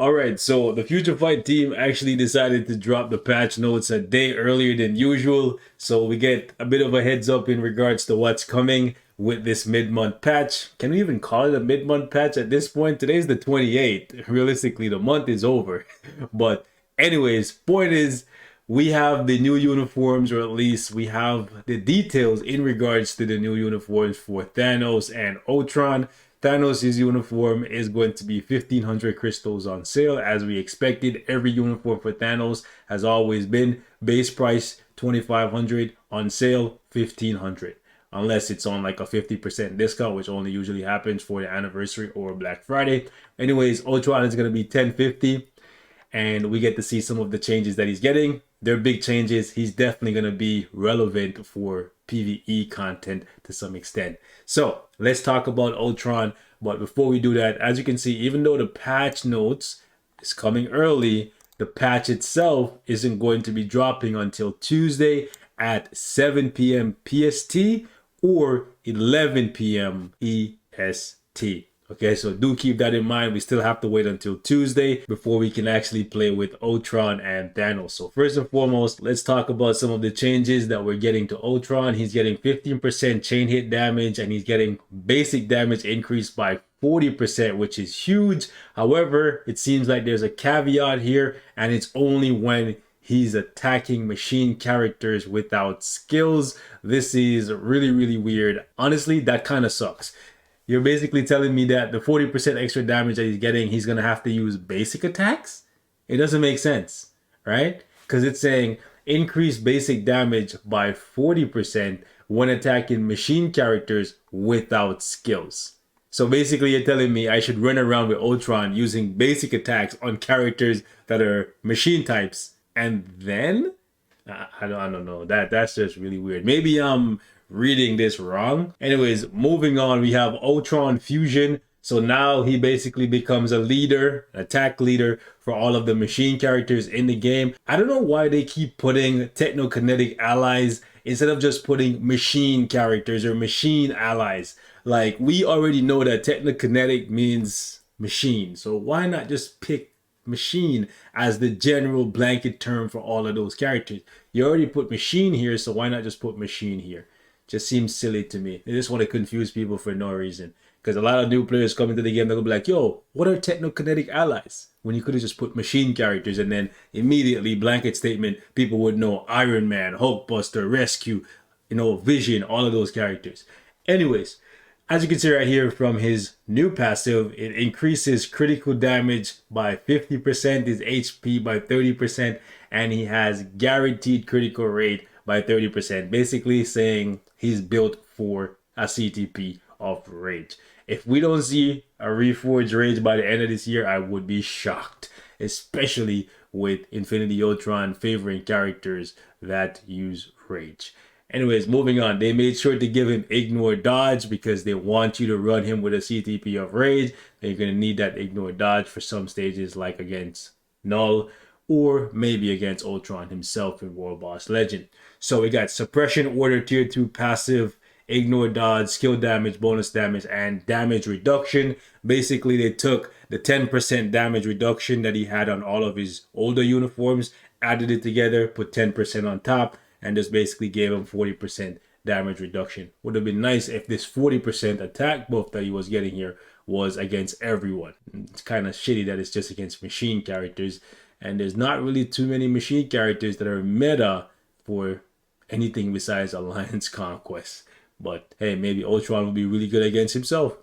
Alright, so the Future Fight team actually decided to drop the patch notes a day earlier than usual, so we get a bit of a heads up in regards to what's coming with this mid-month patch. Can we even call it a mid-month patch at this point? Today's the 28th. Realistically, the month is over. But anyways, point is, we have the new uniforms, or at least we have the details in regards to the new uniforms for Thanos and Ultron. Thanos' uniform is going to be 1,500 crystals on sale, as we expected. Every uniform for Thanos has always been base price 2,500, on sale 1,500. Unless it's on like a 50% discount, which only usually happens for the anniversary or Black Friday. Anyways, Ultron is going to be 1,050, and we get to see some of the changes that he's getting. They're big changes. He's definitely going to be relevant for PVE content to some extent. So let's talk about Ultron. But before we do that, as you can see, even though the patch notes is coming early, the patch itself isn't going to be dropping until Tuesday at 7 p.m. PST or 11 p.m. EST. Okay, so do keep that in mind. We still have to wait until Tuesday before we can actually play with Ultron and Thanos. So first and foremost, let's talk about some of the changes that we're getting to Ultron. He's getting 15% chain hit damage, and he's getting basic damage increased by 40%, which is huge. However, it seems like there's a caveat here, and it's only when he's attacking machine characters without skills. This is really weird. Honestly, that kind of sucks. You're basically telling me that the 40% extra damage that he's getting, he's going to have to use basic attacks? It doesn't make sense, right? Because it's saying increase basic damage by 40% when attacking machine characters without skills. So basically you're telling me I should run around with Ultron using basic attacks on characters that are machine types, and then? I don't know. That's just really weird. Maybe I'm reading this wrong. Anyways, moving on, we have Ultron Fusion. So now he basically becomes a leader, attack leader for all of the machine characters in the game. I don't know why they keep putting technokinetic allies instead of just putting machine characters or machine allies. Like, we already know that technokinetic means machine. So why not just pick machine as the general blanket term for all of those characters? You already put machine here, so why not just put machine here? Just seems silly to me. They just want to confuse people for no reason. Because a lot of new players come into the game, they'll be like, yo, what are technokinetic allies? When you could have just put machine characters, and then immediately, blanket statement, people would know Iron Man, Hulkbuster, Rescue, Vision, all of those characters. Anyways, as you can see right here from his new passive, it increases critical damage by 50%, his HP by 30%, and he has guaranteed critical rate by 30%, basically saying he's built for a CTP of Rage. If we don't see a Reforged Rage by the end of this year, I would be shocked, especially with Infinity Ultron favoring characters that use Rage. Anyways, moving on, they made sure to give him Ignore Dodge because they want you to run him with a CTP of Rage. They're going to need that Ignore Dodge for some stages, like against Null, or maybe against Ultron himself in World Boss Legend. So we got Suppression Order Tier 2 passive, Ignore Dodge, skill damage, bonus damage, and damage reduction. Basically, they took the 10% damage reduction that he had on all of his older uniforms, added it together, put 10% on top, and just basically gave him 40% damage reduction. Would have been nice if this 40% attack buff that he was getting here was against everyone. It's kind of shitty that it's just against machine characters, and there's not really too many machine characters that are meta for anything besides Alliance Conquest. But hey, maybe Ultron will be really good against himself.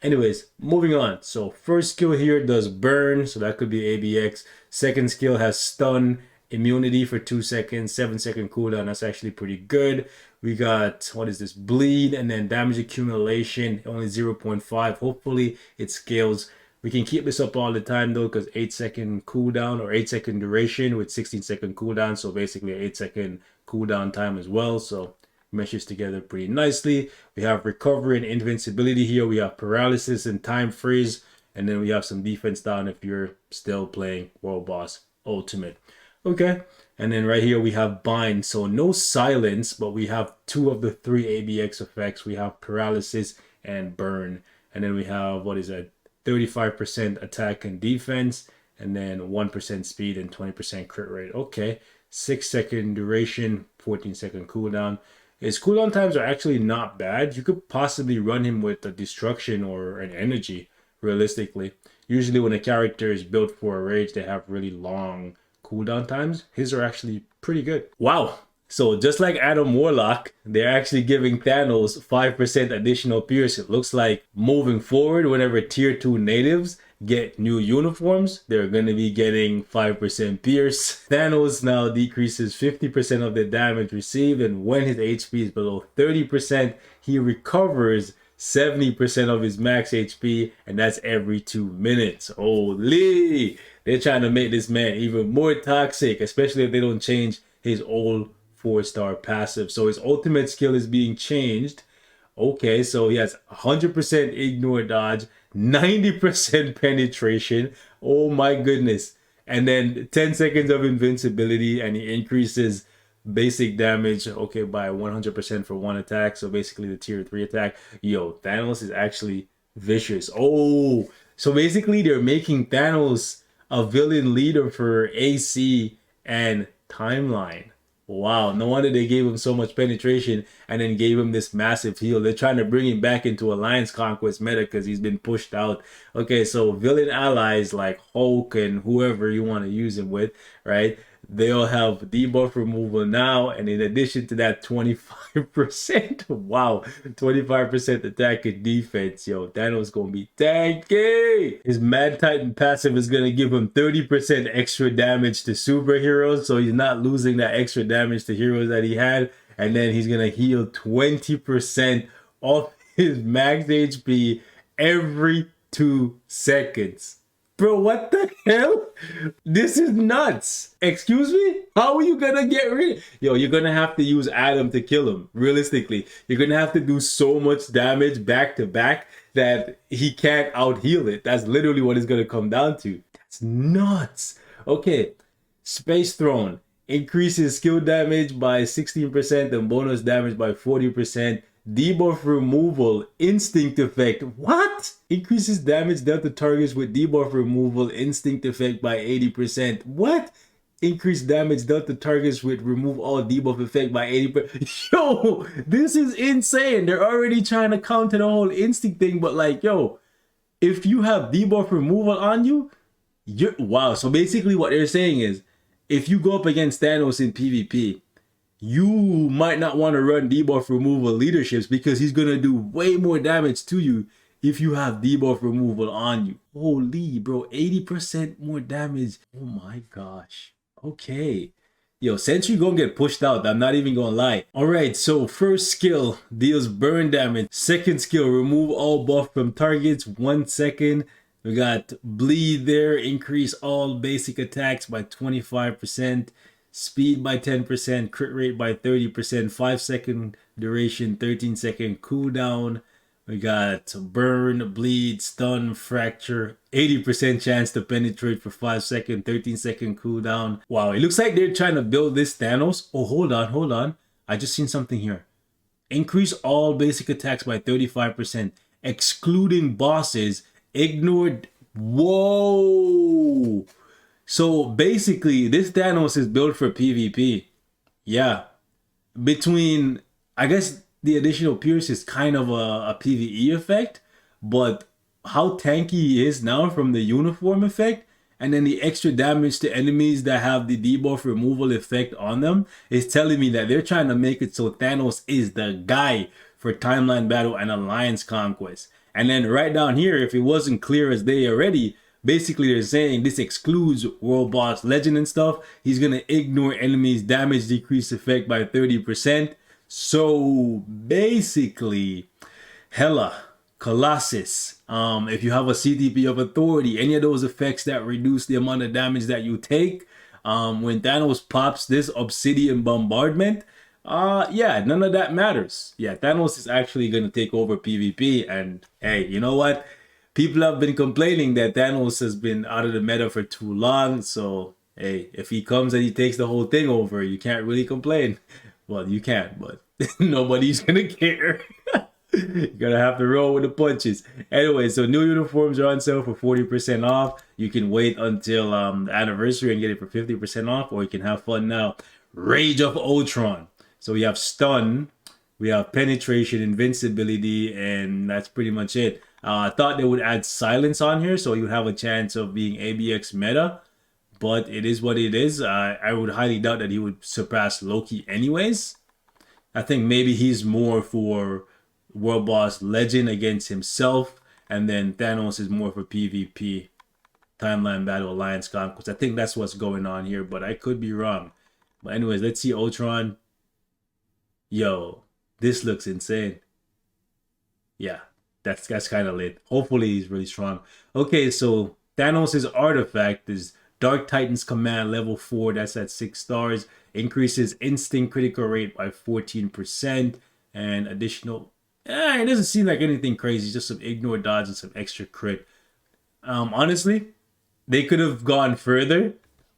Anyways, moving on. So first skill here does burn, so that could be ABX. Second skill has stun, immunity for 2 seconds, 7-second cooldown. That's actually pretty good. We got, what is this, bleed, and then damage accumulation, only 0.5. Hopefully it scales. We can keep this up all the time though, because 8-second cooldown or 8-second duration with 16-second cooldown. So basically 8-second cooldown time as well. So meshes together pretty nicely. We have recovery and invincibility here. We have paralysis and time freeze. And then we have some defense down if you're still playing World Boss Ultimate. Okay. And then right here we have bind. So no silence, but we have 2 of the 3 ABX effects. We have paralysis and burn. And then we have, what is that? 35% attack and defense. and then 1% speed and 20% crit rate. Okay, 6-second duration, 14-second cooldown. His cooldown times are actually not bad. You could possibly run him with a destruction or an energy, realistically. Usually when a character is built for a rage, they have really long cooldown times. His are actually pretty good. Wow. So just like Adam Warlock, they're actually giving Thanos 5% additional pierce. It looks like moving forward, whenever tier 2 natives get new uniforms, they're going to be getting 5% pierce. Thanos now decreases 50% of the damage received, and when his HP is below 30%, he recovers 70% of his max HP, and that's every 2 minutes. Holy! They're trying to make this man even more toxic, especially if they don't change his old 4-star passive. So his ultimate skill is being changed. Okay, so he has 100% ignore dodge, 90% penetration. Oh my goodness. And then 10 seconds of invincibility, and he increases basic damage, okay, by 100% for one attack. So basically the tier 3 attack. Yo, Thanos is actually vicious. Oh, so basically they're making Thanos a villain leader for AC and Timeline. Wow, no wonder they gave him so much penetration and then gave him this massive heal. They're trying to bring him back into Alliance Conquest meta because he's been pushed out. Okay, so villain allies like Hulk and whoever you want to use him with, right? They'll have debuff removal now, and in addition to that, 25%. Wow, 25% attack and defense. Yo, Thanos gonna be tanky. His Mad Titan passive is gonna give him 30% extra damage to superheroes, so he's not losing that extra damage to heroes that he had. And then he's gonna heal 20% off his max HP every 2 seconds. Bro, what the hell? This is nuts. Excuse me? How are you gonna get rid? Yo, you're gonna have to use Adam to kill him. Realistically, you're gonna have to do so much damage back to back that he can't out heal it. That's literally what it's gonna come down to. That's nuts. Okay, Space Throne increases skill damage by 16% and bonus damage by 40%. Debuff removal instinct effect. What? Increases damage dealt to targets with debuff removal instinct effect by 80%. What? Increased damage dealt to targets with remove all debuff effect by 80%. Yo, this is insane. They're already trying to counter the whole instinct thing, but like, yo, if you have debuff removal on you, you're wow. So basically what they're saying is, if you go up against Thanos in PvP, you might not want to run debuff removal leaderships because he's going to do way more damage to you if you have debuff removal on you. Holy, bro, 80% more damage. Oh my gosh. Okay. Yo, Sentry gonna get pushed out. I'm not even gonna lie. Alright, so first skill deals burn damage. Second skill, remove all buff from targets, 1 second. We got bleed there, increase all basic attacks by 25%. Speed by 10%, crit rate by 30%, 5-second duration, 13-second cooldown. We got burn, bleed, stun, fracture, 80% chance to penetrate for 5 seconds, 13-second cooldown. Wow, it looks like they're trying to build this Thanos. Oh, hold on. I just seen something here. Increase all basic attacks by 35%, excluding bosses, ignored. Whoa! So basically, this Thanos is built for PvP. Yeah. Between, I guess the additional pierce is kind of a PvE effect, but how tanky he is now from the uniform effect, and then the extra damage to enemies that have the debuff removal effect on them is telling me that they're trying to make it so Thanos is the guy for timeline battle and alliance conquest. And then right down here, if it wasn't clear as day already, basically they're saying this excludes World Boss Legend and stuff. He's going to ignore enemies' damage decrease effect by 30%. So basically, Hela, Colossus, if you have a CTP of authority, any of those effects that reduce the amount of damage that you take, when Thanos pops this Obsidian bombardment, yeah, none of that matters. Yeah, Thanos is actually going to take over PvP, and hey, you know what? People have been complaining that Thanos has been out of the meta for too long, so hey, if he comes and he takes the whole thing over, you can't really complain. Well, you can, but nobody's gonna care. You're gonna have to roll with the punches. Anyway, so new uniforms are on sale for 40% off. You can wait until the anniversary and get it for 50% off, or you can have fun now. Rage of Ultron. So we have stun, we have penetration, invincibility, and that's pretty much it. I thought they would add silence on here, so you would have a chance of being ABX meta, but it is what it is. I would highly doubt that he would surpass Loki anyways. I think maybe he's more for World Boss Legend against himself, and then Thanos is more for PvP, Timeline Battle Alliance Conquest. I think that's what's going on here, but I could be wrong. But anyways, let's see Ultron. Yo, this looks insane. Yeah, that's kind of lit. Hopefully he's really strong. Okay, so Thanos' artifact is Dark Titan's Command level 4. That's at 6 stars. Increases instinct critical rate by 14%. And additional... it doesn't seem like anything crazy. Just some ignore dodge and some extra crit. Honestly, they could have gone further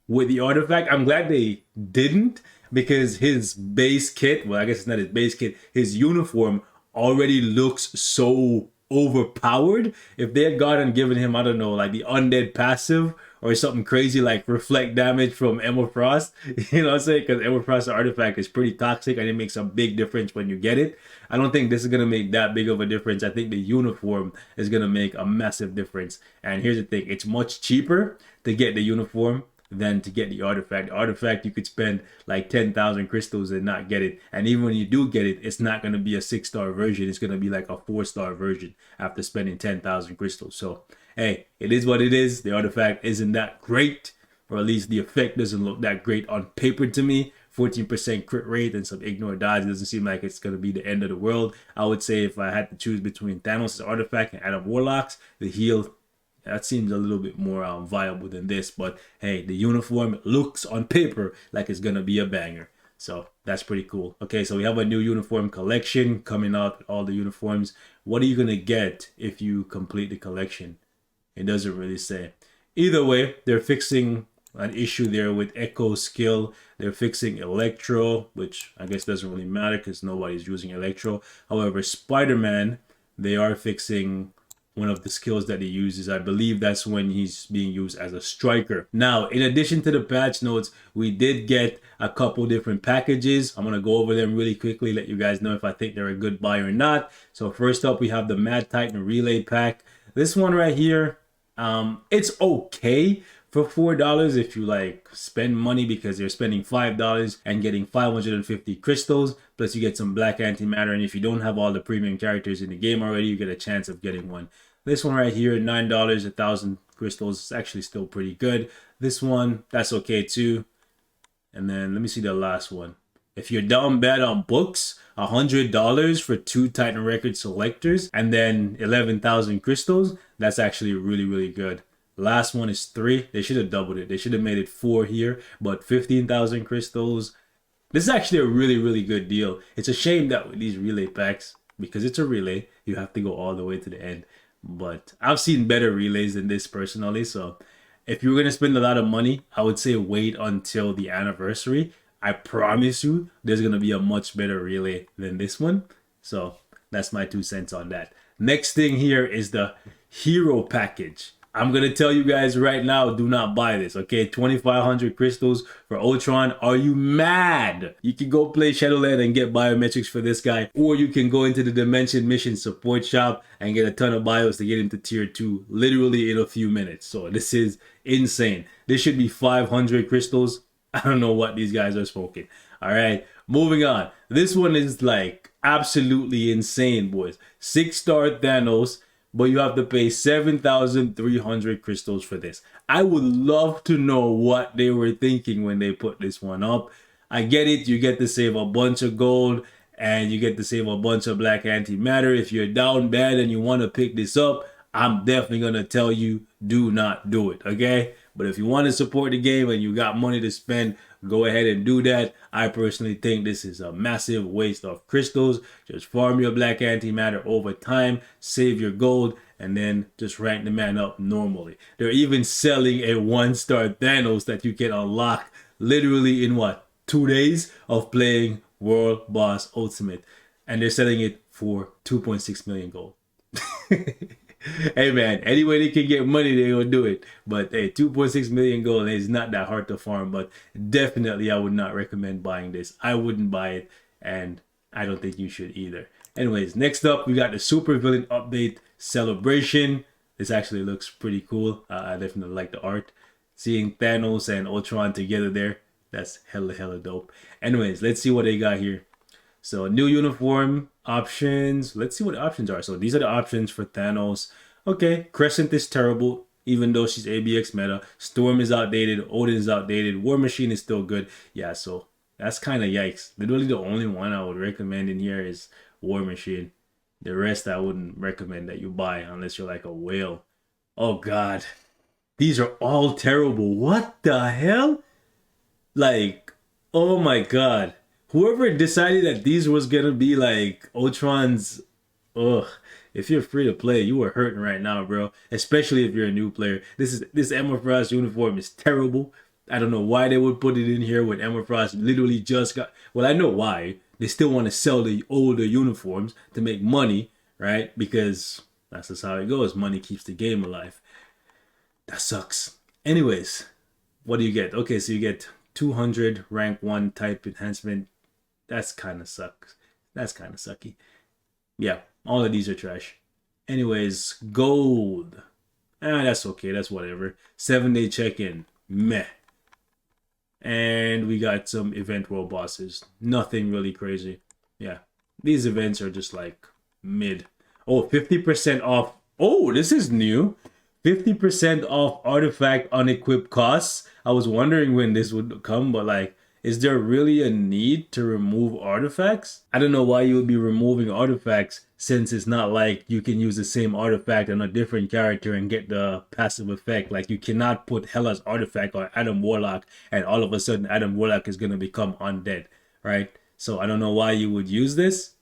with the artifact. I'm glad they didn't, because his base kit, well, I guess it's not his base kit, his uniform already looks so overpowered. If they had gone and given him, I don't know, like the undead passive or something crazy like reflect damage from Emma Frost, you know what I'm saying? Because Emma Frost's artifact is pretty toxic and it makes a big difference when you get it. I don't think this is going to make that big of a difference. I think the uniform is going to make a massive difference. And here's the thing, it's much cheaper to get the uniform than to get the artifact. The artifact, you could spend like 10,000 crystals and not get it. And even when you do get it, it's not going to be a 6-star version. It's going to be like a 4-star version after spending 10,000 crystals. So, hey, it is what it is. The artifact isn't that great, or at least the effect doesn't look that great on paper to me. 14% crit rate and some ignore dodge doesn't seem like it's going to be the end of the world. I would say if I had to choose between Thanos' artifact and Adam Warlock's, the heal, that seems a little bit more viable than this. But hey, the uniform looks on paper like it's going to be a banger. So that's pretty cool. Okay, so we have a new uniform collection coming out with all the uniforms. What are you going to get if you complete the collection? It doesn't really say. Either way, they're fixing an issue there with Echo skill. They're fixing Electro, which I guess doesn't really matter because nobody's using Electro. However, Spider-Man, they are fixing one of the skills that he uses. I believe that's when he's being used as a striker. Now, in addition to the patch notes, we did get a couple different packages. I'm going to go over them really quickly, let you guys know if I think they're a good buy or not. So first up, we have the Mad Titan Relay Pack. This one right here, it's okay for $4 if you like spend money, because you're spending $5 and getting 550 crystals, plus you get some black antimatter, and if you don't have all the premium characters in the game already, you get a chance of getting one. This one right here, $9, 1,000 crystals, it's actually still pretty good. This one, that's okay too. And then let me see the last one. If you're down bad on books, $100 for 2 Titan Record selectors and then 11,000 crystals, that's actually really, really good. Last one is 3. They should have doubled it. They should have made it 4 here, but 15,000 crystals. This is actually a really, really good deal. It's a shame that with these relay packs, because it's a relay, you have to go all the way to the end. But I've seen better relays than this personally. So if you're going to spend a lot of money, I would say wait until the anniversary. I promise you, there's going to be a much better relay than this one. So that's my 2 cents on that. Next thing here is the hero package. I'm going to tell you guys right now, do not buy this, okay? 2,500 crystals for Ultron. Are you mad? You can go play Shadowland and get biometrics for this guy, or you can go into the Dimension Mission support shop and get a ton of bios to get into tier 2 literally in a few minutes. So this is insane. This should be 500 crystals. I don't know what these guys are smoking. All right, moving on. This one is like absolutely insane, boys. 6-star Thanos, but you have to pay 7,300 crystals for this. I would love to know what they were thinking when they put this one up. I get it, you get to save a bunch of gold and you get to save a bunch of black antimatter. If you're down bad and you want to pick this up, I'm definitely going to tell you, do not do it, okay? But if you want to support the game and you got money to spend, go ahead and do that. I personally think this is a massive waste of crystals. Just farm your black antimatter over time, save your gold, and then just rank the man up normally. They're even selling a 1-star Thanos that you can unlock literally in what, 2 days of playing World Boss Ultimate. And they're selling it for 2.6 million gold. Hey man, any way they can get money, they will do it. But hey, 2.6 million gold is not that hard to farm, but definitely I would not recommend buying this. I wouldn't buy it, and I don't think you should either. Anyways, next up, we got the Super Villain Update Celebration. This actually looks pretty cool. I definitely like the art. Seeing Thanos and Ultron together there, that's hella dope. Anyways, let's see what they got here. So new uniform options. Let's see what the options are. So these are the options for Thanos. Okay, Crescent is terrible, even though she's ABX meta. Storm is outdated. Odin is outdated. War Machine is still good. Yeah, so that's kind of yikes. Literally the only one I would recommend in here is War Machine. The rest I wouldn't recommend that you buy unless you're like a whale. Oh god. These are all terrible. What the hell? Like, oh my god. Whoever decided that these was gonna be like Ultron's, ugh. If you're free to play, you are hurting right now, bro. Especially if you're a new player. This Emma Frost uniform is terrible. I don't know why they would put it in here when Emma Frost literally just got. Well, I know why. They still want to sell the older uniforms to make money, right? Because that's just how it goes. Money keeps the game alive. That sucks. Anyways, what do you get? Okay, so you get 200 rank 1 type enhancement. That's kind of sucks. That's kind of sucky. Yeah, all of these are trash. Anyways, gold. That's okay. That's whatever. 7-day check-in. Meh. And we got some event world bosses. Nothing really crazy. Yeah, these events are just like mid. Oh, 50% off. Oh, this is new. 50% off artifact unequipped costs. I was wondering when this would come, but like, is there really a need to remove artifacts? I don't know why you would be removing artifacts, since it's not like you can use the same artifact on a different character and get the passive effect. Like, you cannot put Hela's artifact on Adam Warlock and all of a sudden Adam Warlock is going to become undead, right? So I don't know why you would use this,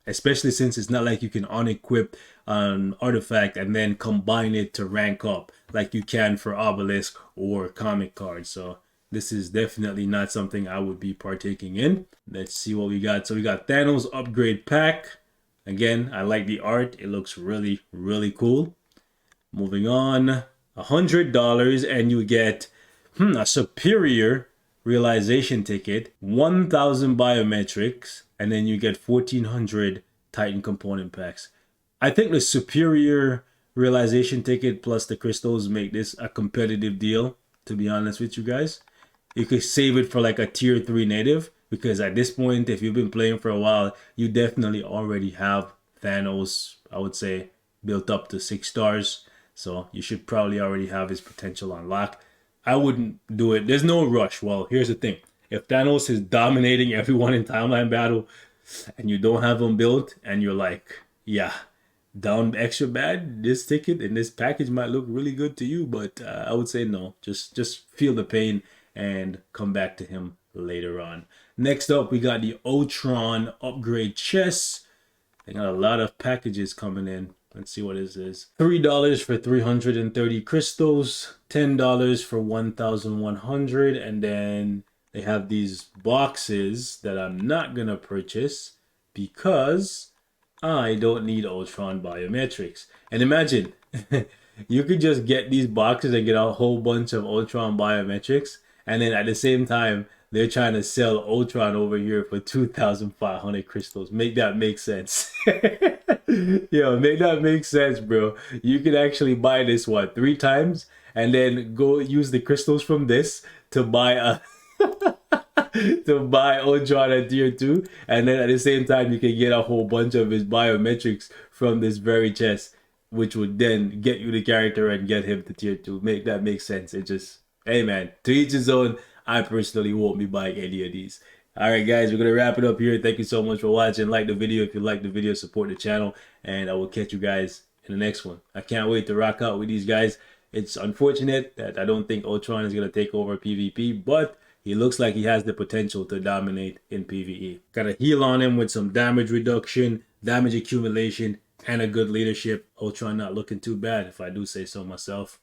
especially since it's not like you can unequip an artifact and then combine it to rank up like you can for Obelisk or comic cards. So this is definitely not something I would be partaking in. Let's see what we got. So we got Thanos upgrade pack. Again, I like the art. It looks really cool. Moving on, $100 and you get a superior realization ticket, 1,000 biometrics, and then you get 1,400 Titan component packs. I think the superior realization ticket plus the crystals make this a competitive deal, to be honest with you guys. You could save it for like a tier 3 native, because at this point, if you've been playing for a while, you definitely already have Thanos, I would say, built up to 6 stars. So you should probably already have his potential unlocked. I wouldn't do it. There's no rush. Well, here's the thing. If Thanos is dominating everyone in timeline battle and you don't have him built and you're like, yeah, down extra bad, this ticket and this package might look really good to you, but I would say no. Just feel the pain and come back to him later on. Next up, we got the Otron upgrade chest. They got a lot of packages coming in. Let's see what this is. $3 for 330 crystals, $10 for 1,100, and then they have these boxes that I'm not gonna purchase because I don't need Ultron biometrics. And imagine, you could just get these boxes and get a whole bunch of Ultron biometrics, and then at the same time, they're trying to sell Ultron over here for 2,500 crystals. Make that make sense. Yo, make that make sense, bro. You can actually buy this, 3 times, and then go use the crystals from this to buy a to buy Ultron at tier 2, and then at the same time you can get a whole bunch of his biometrics from this very chest, which would then get you the character and get him to tier 2. Make that make sense. It just, hey man, to each his own. I personally won't be buying any of these. Alright guys, we're going to wrap it up here. Thank you so much for watching. Like the video if you like the video, support the channel, and I will catch you guys in the next one. I can't wait to rock out with these guys. It's unfortunate that I don't think Ultron is going to take over PvP, but he looks like he has the potential to dominate in PvE. Got a heal on him with some damage reduction, damage accumulation, and a good leadership. Ultron not looking too bad if I do say so myself.